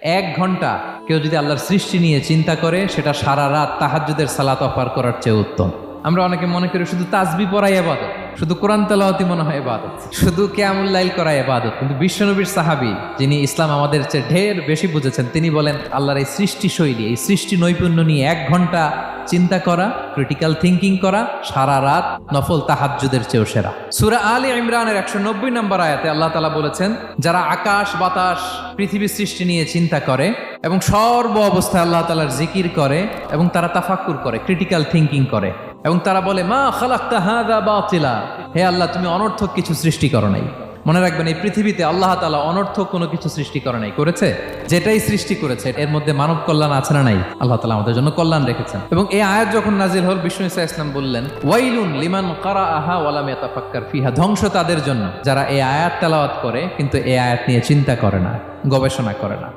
1 ঘন্টা কেউ যদি আল্লাহর সৃষ্টি নিয়ে চিন্তা করে, সেটা সারা রাত তাহাজ্জুদের সালাত অফার করার চেয়ে উত্তম। আমরা অনেকে মনে করি শুধু তাসবিহ পড়াই ইবাদত, শুধু কোরআন তেলাওয়াতই মনে হয় ইবাদত, শুধু কিয়ামুল লাইল করা ইবাদত। কিন্তু বিশ্বনবীর সাহাবী, যিনি ইসলাম আমাদের চেয়ে ঢের বেশি বুঝেছেন, তিনি বলেন আল্লাহর এই সৃষ্টি শৈলী, এই সৃষ্টি নৈপুণ্য নিয়ে 1 ঘন্টা চিন্তা করা, ক্রিটিক্যাল থিঙ্কিং করা, সারা রাত নফল তাহাজ্জুদের চেয়েও সেরা। সূরা আলে ইমরানের 190 নম্বর আয়াতে আল্লাহ তাআলা বলেছেন, যারা আকাশ বাতাস পৃথিবী সৃষ্টি নিয়ে চিন্তা করে এবং সর্ব অবস্থায় আল্লাহ তাআলার জিকির করে এবং তারা তাফাক্কুর করে, ক্রিটিক্যাল থিঙ্কিং করে এবং তারা বলে মা খালাকতা হাযা বাতিলা, হে আল্লাহ তুমি অনর্থক কিছু সৃষ্টি করো নাই। মনে রাখবেন, এই পৃথিবীতে আল্লাহ তাআলা অনর্থক কোনো কিছু সৃষ্টি করে নাই, করেছে যেটাই সৃষ্টি করেছে এর মধ্যে মানব কল্যাণ আছে না নাই? আল্লাহ তাআলা আমাদের জন্য কল্যাণ রেখেছেন। এবং এই আয়াত যখন নাজিল হল, বিষ্ণু ঈসা ইসলাম বললেন ওয়াইলুন লিমান কারাআহা ওয়া লাম ইয়াতাফাক্কার ফিহা, ধ্বংস তাদের জন্য যারা এই আয়াত তেলাওয়াত করে কিন্তু এই আয়াত নিয়ে চিন্তা করে না, গবেষণা করে না।